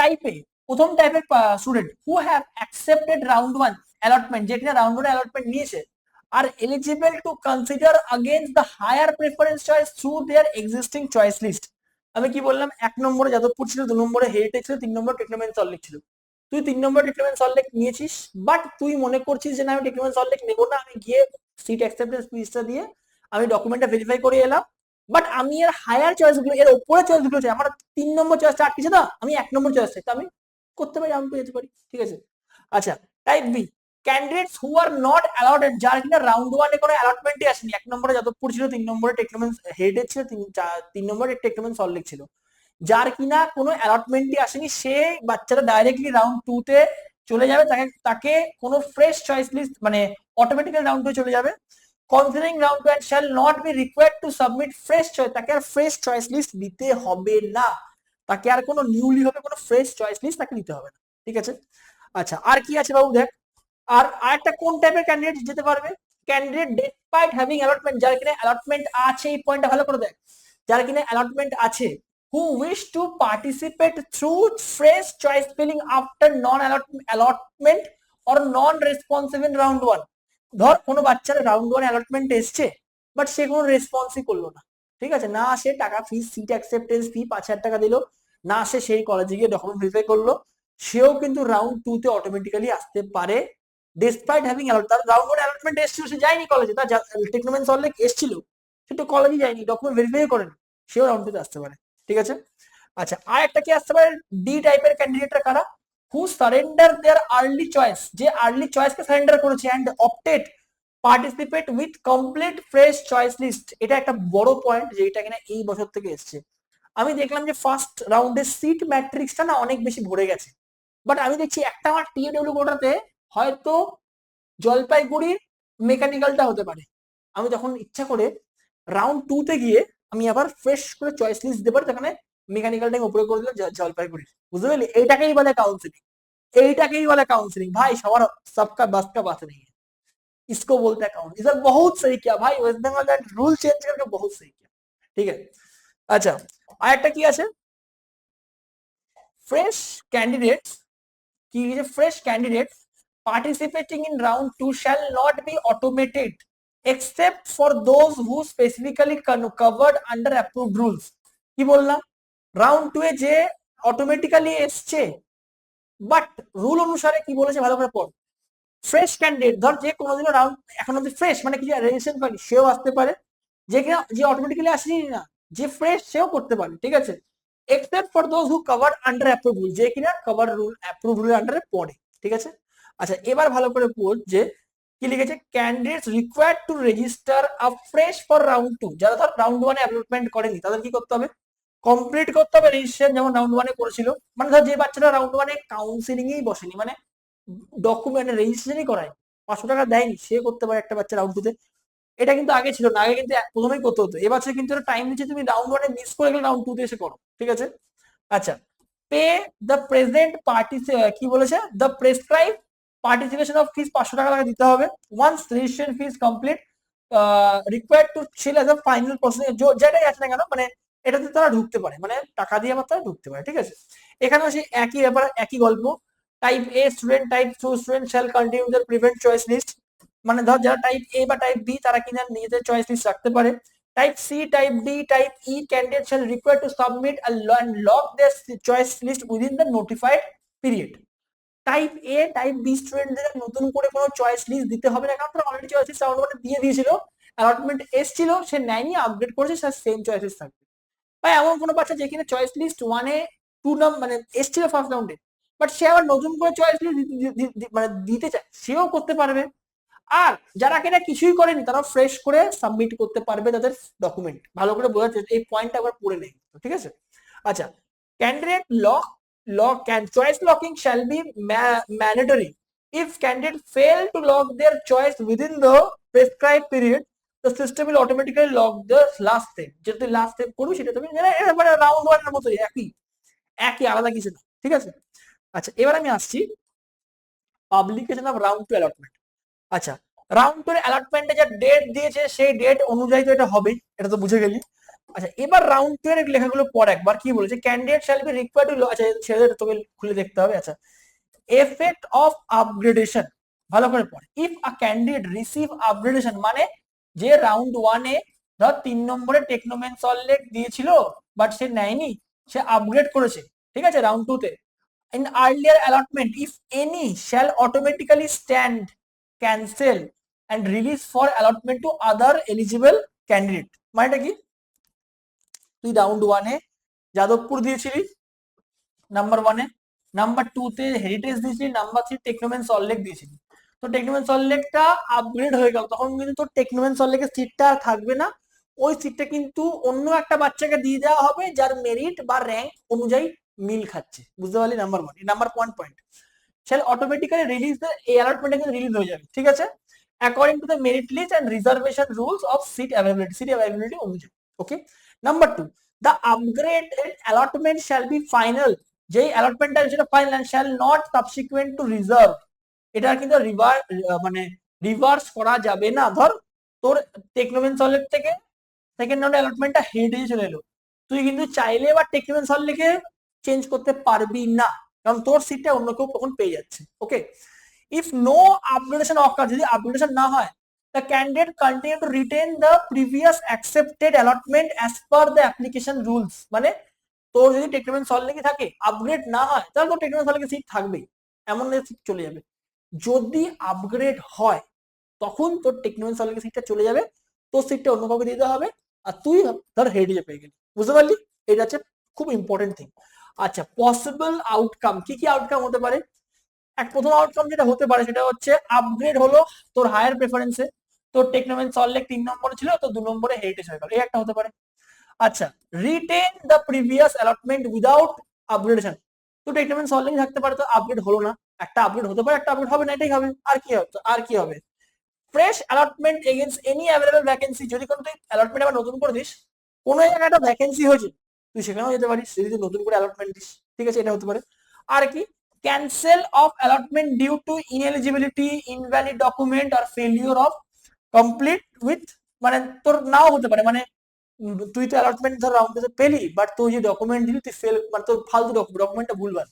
Type A, প্রথম টাইপের student who have accepted round one allotment, যেটা রাউন্ড ওয়ান অ্যালটমেন্ট নিয়েছে, আর eligible to consider against the higher preference choice through their existing choice list. আমি কি বললাম, এক নম্বরে যাদবপুর ছিল, 2 নম্বরে হেরিটেজ ছিল, 3 নম্বরে টেকনোমেন সল্টলেক ছিল। তুই 3 নম্বরে টেকনোমেন সল্টলেক নিয়েছিস, বাট তুই মনে করছিস যে না আমি টেকনোমেন সল্টলেক নেবো না, আমি গিয়ে সিট অ্যাকসেপ্টেন্স লিস্টটা দিয়ে আমি ডকুমেন্টটা ভেরিফাই করে এলাম, বাট আমি এর হায়ার চয়েস গুলো, এর উপরে চয়েস গুলো চাই, আমার 3 নম্বর চয়েসটা আটকেছে না, আমি 1 নম্বর চয়েস চাই, তো আমি করতে পারি, রাউন্ড টু যেতে পারি, ঠিক আছে। আচ্ছা, type B, candidates who are not allotted, যার কিনা রাউন্ড ওয়ানে কোনো অ্যালটমেন্টই আসেনি, 1 নম্বরে যাদবপুর ছিল, 3 নম্বরে টেকনোমেন হেরিটেজ ছিল, 3 নম্বরে টেকনোমেন সল্টলেক ছিল, যার কিনা কোনো অ্যালটমেন্টই আসেনি, সে বাচ্চাটা ডাইরেক্টলি রাউন্ড টু তে চলে যাবে, তাকে তাকে কোনো ফ্রেশ চয়েস লিস্ট মানে অটোমেটিক্যালি রাউন্ড টু চলে যাবে। Considering round two and shall not be required to submit fresh choice, তাকে আর ফ্রেশ চয়েস লিস্ট দিতে হবে না, তাকে আর কোনো নিউলি হবে কোনো ফ্রেশ চয়েস লিস্ট তাকে দিতে হবে না, ঠিক আছে। আচ্ছা, আর কি আছে বাবু দেখ, আর আরেকটা কোন টাইপের ক্যান্ডিডেট যেতে পারবে, ক্যান্ডিডেট ডেসপাইট হ্যাভিং অ্যালটমেন্ট, যার কিনা অ্যালটমেন্ট আছে, এই পয়েন্টটা ভালো করে দেখ, যার কিনা অ্যালটমেন্ট আছে, who wish to participate through fresh choice filling after non allotment or non responsive in round 1। ধর কোনো বাচ্চার রাউন্ড 1 অ্যালটমেন্ট এসছে, বাট সে কোনো রেসপন্সই করলো না, ঠিক আছে, না সে টাকা ফি সিট অ্যাকসেপ্টেন্স ফি 5,000 টাকা দিল, না সে সেই কলেজে গিয়ে ডকুমেন্ট ভেরিফাই করলো, সেও কিন্তু রাউন্ড 2 তে অটোমেটিক্যালি আসতে পারে, ডিসপাইট হ্যাভিং তার রাউন্ড 1 অ্যালটমেন্ট এসেছিল, সে যায়নি কলেজে, তার টেকনোমেন সল্টলেক এসেছিল, সে তো কলেজে যায়নি, ডকুমেন্ট ভেরিফাই করেনি, সেও রাউন্ড 2 তে আসতে পারে, ঠিক আছে। আচ্ছা, আর একটা কি আসতে পারে, ডি টাইপের ক্যান্ডিডেটরা কারা, who surrender their early choice, যে আর্লি চয়েসকে সারেন্ডার করেছে and opted participate with complete fresh choice list. এটা একটা বড় পয়েন্ট, যেটা কিনা এই বছর থেকে এসছে। আমি দেখলাম যে ফার্স্ট রাউন্ডের সিট ম্যাট্রিক্সটা না অনেক বেশি ভরে গেছে, বাট আমি দেখছি একটা আমার টিএডব্লিউ কোটাতে হয়তো জলপাইগুড়ির মেকানিক্যালটা হতে পারে, আমি তখন ইচ্ছা করে রাউন্ড 2 তে গিয়ে আমি আবার ফ্রেশ করে চয়েস লিস্ট দিতে পারি, সেখানে মেকানিক্যালটা উপরে করে দিলাম জলপাইগুড়ি, বুঝতে পারলি, এইটাকেই বলে কাউন্সিলিং, এইটাকেই বলে কাউंसलिंग भाई, सवार सबका बस का बात नहीं है, इसको बोलते हैं काउंसलिंग। सर बहुत सही किया भाई, West Bengal that rule change करके बहुत सही किया, ठीक है। अच्छा, আরেকটা কি আছে, ফ্রেশ ক্যান্ডিডেটস, কি যে fresh candidates participating in round 2 shall not be automated except for those who specifically covered under approved rules। কি বললাম, রাউন্ড 2 এ যে অটোমেটিক্যালি এসছে, বাট রুল অনুসারে কি বলেছে ভালো করে পড়, ফ্রেশ ক্যান্ডিডেট, ধর যে কোনোদিনও রাউন্ড এখন অব্দি ফ্রেশ মানে কি রেজিস্ট্রেশন করেনি, সেও আসতে পারে, যে কিনা যে অটোমেটিক্যালি আসেনি না, যে ফ্রেশ সেও করতে পারে, ঠিক আছে, except for those who cover under approve rule, যে কিনা কভার রুল অ্যাপ্রুভ রুলের আন্ডারে পড়ে, ঠিক আছে। আচ্ছা, এবার ভালো করে পড় যে কি লিখেছে, candidates required to register a fresh for round 2, যারা ধর রাউন্ড 1 এ অ্যালটমেন্ট করেনি তাদের কি করতে হবে, কমপ্লিট করতে হবে রেজিস্ট্রেশন, যেমন রাউন্ড 1 এ করেছিল, মানে ধর যে বাচ্চারা রাউন্ড 1 এ কাউন্সিলিং এই বসেনি, মানে ডকুমেন্ট রেজিস্ট্রেশনই করায়, 500 টাকা দেয়নি, সে করতে পারে একটা বাচ্চা রাউন্ড 2 তে। এটা কিন্তু আগে ছিল না, আগে কিন্তু প্রথমেই করতে হতো, এবার কিন্তু টাইম দিচ্ছে, তুমি রাউন্ড 1 এ মিস করে গেলে রাউন্ড 2 তে এসে করো, ঠিক আছে। আচ্ছা, পে দ্য প্রেজেন্ট পার্টি, কি বলেছে, the prescribe participation of fees 500 টাকা দিতে হবে, once registration fees complete required to ছিল অ্যাজ আ ফাইনাল প্রসেস, যেটাই আছে না কেন, মানে এটাতে তারা ঢুকতে পারে, মানে টাকা দিয়ে আবার তারা ঢুকতে পারে, ঠিক আছে। এখানেও সেই একই ব্যাপার, একই গল্প, type A student, type 2 student shall continue the prevent choice list, মানে ধর যারা টাইপ এ বা টাইপ বি তারা কিনা নিজেদের চয়েস লিস্ট রাখতে পারে। Type C, type D, type E candidate shall required to submit and log their choice list within the notified period। Type A type B স্টুডেন্টদের নতুন করে কোনো চয়েস লিস্ট দিতে হবে না, কারণ তারা অলরেডি চয়েস লিস্ট রাউন্ড 1 এ দিয়ে দিয়েছিল, অ্যালটমেন্ট এসেছিল, সে নেয়নি, আপডেট করেছে, তার সেম চয়েস লিস্ট থাকবে। বা এমন কোনো বাচ্চা যে কিনা চয়েস লিস্ট 1 এ 2 মানে এসেছিল ফার্স্ট রাউন্ডে, বাট সে আবার নতুন করে চয়েস লিস্ট মানে দিতে চায়, সেও করতে পারবে। আর যারা কিনা কিছুই করেনি তারা ফ্রেশ করে সাবমিট করতে পারবে তাদের ডকুমেন্ট। ভালো করে বোঝা যাচ্ছে, এই পয়েন্টটা আবার পড়ে নেই, ঠিক আছে? আচ্ছা, candidate lock can choice locking shall be mandatory if candidate fail to lock their choice within the prescribed period, the system will automatically lock the last step. যেটা তুই লাস্ট স্টেপ করবি সেটা তুমি মানে রাউন্ড ওয়ান এর মতোই, একই একই, আলাদা কিছু না, ঠিক আছে? আচ্ছা, এবার আমি আসছি publication of round two allotment. আচ্ছা, রাউন্ড টু অ্যালটমেন্টে যা ডেট দিয়েছে সেই ডেট অনুযায়ী তো এটা হবেই, এটা তো বুঝে গেলি। আচ্ছা, এবার রাউন্ড টু এর লেখাগুলো পড় একবার, কি বলেছে? Candidate shall be required two, আচ্ছা ছেড়ে তোকে খুলে দেখতে হবে। আচ্ছা, effect of upgradation, ভালো করে পড়। if a candidate receive upgradation মানে যে রাউন্ড ওয়ানে ধর 3 নম্বরে টেকনোমেন সললেট দিয়েছিল বাট সে নেয়নি, সে আপগ্রেড করেছে, ঠিক আছে, রাউন্ড 2 তে। in earlier allotment if any shall automatically stand, cancel and release for allotment to other eligible candidate। মানেটা কি? তুই রাউন্ড ওয়ানে যাদবপুর দিয়েছিলি নাম্বার ওয়ানে, নাম্বার 2 তে হেরিটেজ দিয়েছিলি, নাম্বার 3 টেকনোমেন সল্টলেক দিয়েছিলি। তো টেকনোমেন সল্টলেকটা আপগ্রেড হয়ে গেল, তখন কিন্তু তোর টেকনোমেন সল্টলেকের সিটটা আর থাকবে না, ওই সিটটা কিন্তু অন্য একটা বাচ্চাকে দিয়ে দেওয়া হবে যার মেরিট বা র্যাঙ্ক অনুযায়ী মিল খাচ্ছে, বুঝতে পারলি? Number one, number point shall automatically release the allotment কিন্তু রিলিজ হয়ে যাবে, ঠিক আছে, according to the merit list and reservation rules of seat availability অনুযায়ী। ওকে, number 2, the upgraded allotment shall be final, যেই অ্যালটমেন্টটা সেটা final, shall not subsequent to reserve, এটা কিন্তু মানে রিভার্স করা যাবে না। ধর তোর টেকনোমেন সলের থেকে সেকেন্ড রাউন্ড অ্যালটমেন্টটা হেডে চলে এলো, তুই কিন্তু চাইলে এবার টেকনোমেন সল লিখে চেঞ্জ করতে পারবি না, কারণ তোর সিটটা অন্য কেউ তখন পেয়ে যাচ্ছে। ওকে, ইফ নো আপগ্রেডেশন অকার, যদি আপগ্রেডেশন না হয়, the candidate continue to retain the previous accepted allotment as per the application rules, মানে তোর যদি টেকনোমেন সল লিখে থাকে আপগ্রেড না হয় তাহলে তোর টেকনোমেন সল লিখে সিট থাকবেই, এমন সিট চলে যাবে। যদি আপগ্রেড হয় তখন তোর টেকনোমেন সল লিখে সিটটা চলে যাবে, তোর সিটটা অন্য কাউকে দিতে হবে, আর তুই ধর হেডে পেয়ে গেলি, বুঝতে পারলি? এটা হচ্ছে খুব ইম্পর্টেন্ট থিং। আচ্ছা, পসিবল আউটকাম, কি কি আউটকাম হতে পারে? এক প্রথম আউটকাম যেটা হতে পারে সেটা হচ্ছে আপগ্রেড হলো তোর হায়ার প্রেফারেন্সে, তোর টেকনোমেন সল্টলেক 3 নম্বরে ছিল তো 2 নম্বরে হেরিটেজ হয়ে গেল, এই একটা হতে পারে। আচ্ছা, written the previous allotment without upgradation, তো টেকনোমেন সল্টলেক থাকতে পারে তো আপগ্রেড হলো না, একটা আপগ্রেড হতে পারে একটা আপগ্রেড হবে না, এটাই হবে, আর কি হবে? আর কি হবে? Fresh allotment against any available vacancy, যদি কোনো তুই অ্যালটমেন্ট আবার নতুন করে দিস, কোনো জায়গায় একটা ভ্যাকেন্সি হয়েছে তুই সেখানেও যেতে পারিস যদি তুই নতুন করে অ্যালটমেন্ট দিস, ঠিক আছে, এটা হতে পারে। আর কি? Cancel of allotment due to ineligibility, invalid document আর ফেলিওর অফ কমপ্লিট উইথ, মানে তোর নাও হতে পারে, মানে তুই তো অ্যালটমেন্ট ধর রাউন্ডে পেলি বাট তুই যে ডকুমেন্ট দিলি তুই ফেল, মানে তোর ফালতু ডকুমেন্টটা ভুলভাল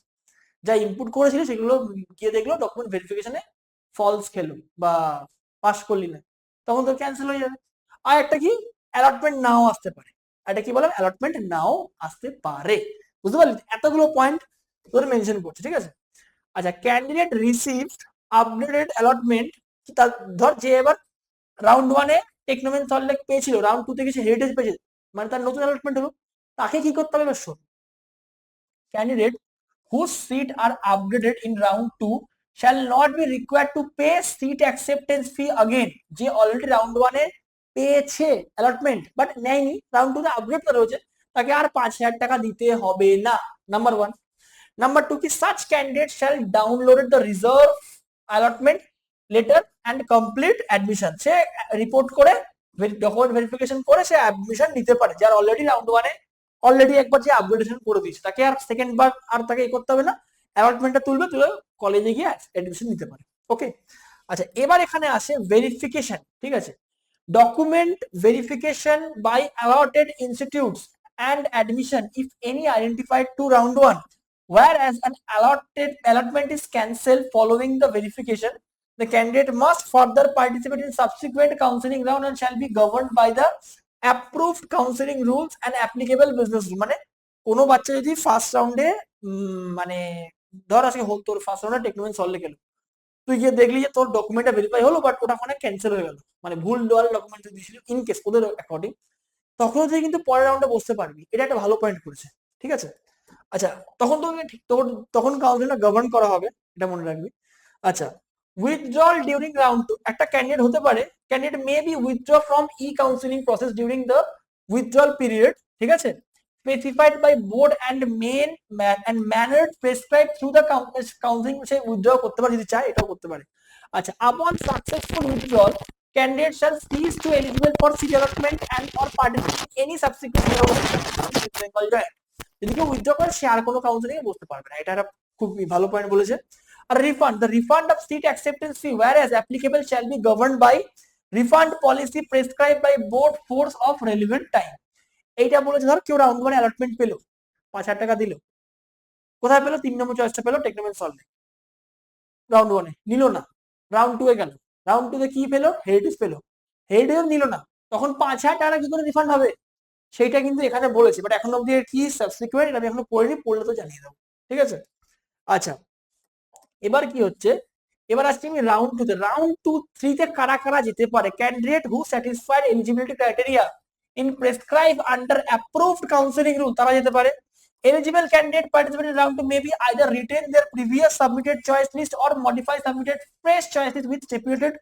যা ইনপুট করেছিলি সেগুলো গিয়ে দেখলো ডকুমেন্ট ভেরিফিকেশনে ফলস খেলো বা পাস করলি না, তখন তোর ক্যান্সেল হয়ে যাবে। আর একটা কি? অ্যালটমেন্ট নাও আসতে পারে, এটা কি বললাম? অ্যালটমেন্ট নাও আসতে পারে, বুঝতে পারলি? এতগুলো পয়েন্ট তোর মেনশন করছে, ঠিক আছে। আচ্ছা, ক্যান্ডিডেট রিসিভড আপগ্রেডেড অ্যালটমেন্ট, ধর যে এবার রাউন্ড ওয়ানে টেকনোমেন সল্টলেক পেয়েছিল, রাউন্ড 2 থেকে সে হেরিটেজ পেয়েছে, মানে তার নতুন অ্যালটমেন্ট হলো, তাকে কি করতে হবে? শোন, candidate whose seat are upgraded in round 2 shall not be required to pay seat acceptance fee again, যে অলরেডি রাউন্ড 1 এ পেয়েছে অ্যালটমেন্ট বাট নেয়নি, রাউন্ড 2 তে আপগ্রেড করা হয়েছে, তাকে আর 5000 টাকা দিতে হবে না, নাম্বার 1। নাম্বার 2 কি? such candidate shall download the reserve allotment letter and complete admission, say report করে ডকুমেন্ট ভেরিফিকেশন করে সে অ্যাডমিশন নিতে পারে, যার অলরেডি রাউন্ড 1 এ অলরেডি একবার যে আপগ্রেডেশন করে দিয়েছে তাকে আর সেকেন্ড বার আর তাকে এ করতে হবে না, অ্যালটমেন্টটা তুলবে, তুলে কলেজে গিয়ে অ্যাডমিশন নিতে পারে। ওকে, আচ্ছা, এবার এখানে আসে ভেরিফিকেশন, ঠিক আছে, document verification by allotted institutes and admission if any identified to round 1, whereas an allotment is cancelled following the verification, the candidate must further participate in subsequent counseling round and shall be governed by the approved counseling rules and applicable business rule, মানে কোনো বাচ্চা যদি ফার্স্ট রাউন্ডে মানে ধর আজকে হোক তোর ফার্স্ট রাউন্ডে টেকনোমেন সলভ গেল, তুই গিয়ে দেখলি যে তোর ডকুমেন্টটা ভেরিফাই হলো বাট ওটা ওখানে ক্যান্সেল হয়ে গেল, মানে ভুল দেওয়ার ডকুমেন্ট দিয়েছিল ইন কেস ওদের অ্যাকর্ডিং, তখন তুই কিন্তু পরের রাউন্ডে বসতে পারবি, এটা একটা ভালো পয়েন্ট করেছে, ঠিক আছে। আচ্ছা, তখন তোকে ঠিক তখন কাউন্সিলটা গভর্ন করা হবে, এটা মনে রাখবি। আচ্ছা, উইথড্রল ডিউরিং রাউন্ড 2, একটা ক্যান্ডিডেট হতে পারে, candidate may be withdraw from the counselling process during the withdrawal period, ঠিক আছে, specified by board and manner prescribe through the counselling, সে উইথড্র করতে পারে যদি চায়, এটাও করতে পারে। আচ্ছা, upon successful withdrawal candidate shall cease to eligible for seat allotment and or participate any subsequent Bengal joint. যদি কেউ উইথড্র করে সে আর কোনো কাউন্সিলিং এ বসতে পারবে না, এটা একটা খুব ভালো পয়েন্ট বলেছে। আর refund, the refund of seat acceptance fee whereas applicable shall be governed by refund policy prescribed by board force of relevant time। এইটা বলেছে ধর কেউ রাউন্ড 1 অ্যালটমেন্ট পেলো, 5,000 টাকা দিল, কোথায় পেলো? 3 নম্বর চয়েসটা পেলো টেকনোমেন্ট সলভে, রাউন্ড 1 এ নিল না, রাউন্ড 2 এ গেল, রাউন্ড 2 তে কি পেলো? হেরিটেজ পেলো, হেরিটেজ নিল না, তখন 5,000 টাকা কি করে রিফান্ড হবে সেইটা কিন্তু এখানে বলেছে, বাট এখন অব্দি কি সাবসিকুয়েন্ট আমি এখনো পড়িনি, পড়লে তো জানিয়ে দেবো, ঠিক আছে। আচ্ছা, এবার কি হচ্ছে, এবার আসছি আমি রাউন্ড 2 তে। রাউন্ড 2-3 তে কারা কারা যেতে পারে? Candidate who satisfied eligibility criteria in prescribe under approved counselling rule, তারা যেতে পারে। Eligible candidate participate in round 2 may be either retain their previous submitted choice list or modify submitted fresh choice list with stipulated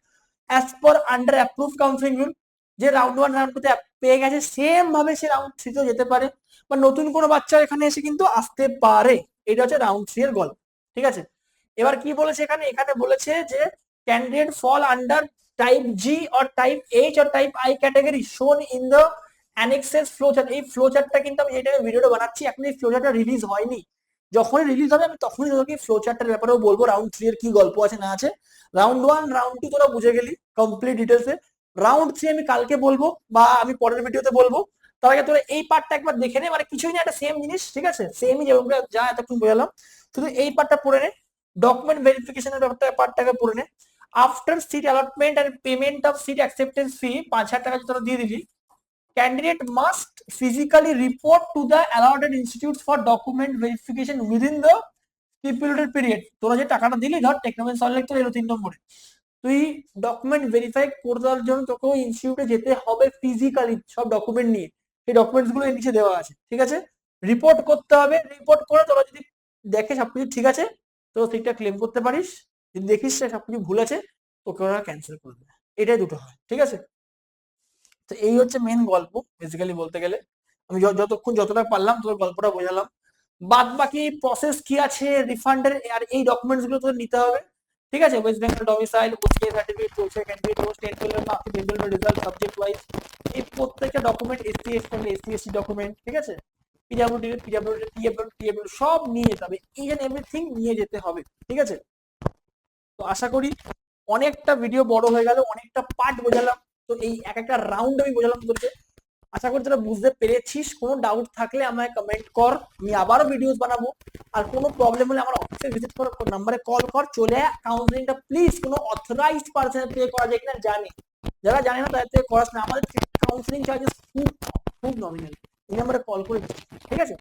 as per under approved counselling rule. যে রাউন্ড 1 রাউন্ড 2 তে পেয়ে গেছে সেম ভাবে সে রাউন্ড 3 তে যেতে পারে, বা নতুন কোনো বাচ্চা এখানে এসে কিন্তু আসতে পারে। এটা হচ্ছে রাউন্ড 3 এর গল্প, ঠিক আছে। এবার কি বলেছে এখানে? এখানে বলেছে যে candidate fall under type G or type H or type I category shown in the annexes flow chart. এই ফ্লো চার্টটা কিন্তু আমি যেটা ভিডিওটা বানাচ্ছি এখন এই ফ্লো চার্টটা রিলিজ হয়নি, যখনই রিলিজ হবে আমি তখনই তোকে ফ্লো চার্টটার ব্যাপারেও বলবো, রাউন্ড 3 এর কি গল্প আছে না আছে। রাউন্ড 1 রাউন্ড 2 তোরা বুঝে গেলি কমপ্লিট ডিটেলসে, রাউন্ড 3 আমি কালকে বলবো বা আমি পরের ভিডিওতে বলবো। তার আগে তোরা এই পার্টটা একবার দেখে নে, মানে কিছুই না, একটা সেম জিনিস, ঠিক আছে, সেমই যেমন যা এতক্ষণ বোঝালাম, শুধু এই পার্টটা পড়ে নে, ডকুমেন্ট ভেরিফিকেশনের পার্টটাকে পড়ে নে। After seat allotment and payment of seat acceptance fee 5,000 টাকা তোরা দিয়ে দিলি, candidate must physically report to the allotted institutes for document verification within the stipulated period. তোরা যে টাকাটা দিলি, ধর টেকনোমেন্ট সলভ তোর এলো 3 নম্বরে, তুই ডকুমেন্ট ভেরিফাই করে দেওয়ার জন্য তোকে ওই ইনস্টিটিউটে যেতে হবে ফিজিক্যালি, সব ডকুমেন্ট নিয়ে, সেই ডকুমেন্টস গুলো এর নিচে দেওয়া আছে, ঠিক আছে। রিপোর্ট করতে হবে, রিপোর্ট করে তোরা যদি দেখে সবকিছু ঠিক আছে তো সিটটা ক্লেম করতে পারিস, যদি দেখিস সবকিছু ভুল আছে তোকে ওরা ক্যান্সেল করে দেবে, এটাই দুটো হয়, ঠিক আছে। তো এই হচ্ছে মেন গল্প বেসিক্যালি বলতে গেলে, আমি যতক্ষণ যতটা পারলাম তোর গল্পটা বোঝালাম। বাদ বাকি প্রসেস কি আছে রিফান্ডের, আর এই ডকুমেন্টস গুলো তোদের নিতে হবে, ঠিক আছে। West Bengal domicile, OCA certificate, social candidate, state level marks, Bengal result, subject wise, এই প্রত্যেকটা ডকুমেন্ট, এসসি ডকুমেন্ট, ঠিক আছে, পিডব্লিউডি সব নিয়ে যেতে হবে, ইচ এন্ড এভরিথিং নিয়ে যেতে হবে, ঠিক আছে। তো আশা করি অনেকটা ভিডিও বড় হয়ে গেল, অনেকটা পার্ট বোঝালাম, তো এই এক একটা রাউন্ড আমি বোঝালাম তোদেরকে, আশা করি তোরা বুঝতে পেরেছিস। কোনো ডাউট থাকলে আমায় কমেন্ট কর, আমি আবারও ভিডিওস বানাবো। আর কোনো প্রবলেম হলে আমার অফিসে ভিজিট কর, নাম্বারে কল কর, চলে কাউন্সিলিংটা প্লিজ কোনো অথরাইজড পারসনের পে করা যায় কিনা জানি, যারা জানে না তাদের থেকে করাস না, আমাদের কাউন্সিলিং চার্জেস খুব খুব নমিনাল, এই নাম্বারে কল করে, ঠিক আছে।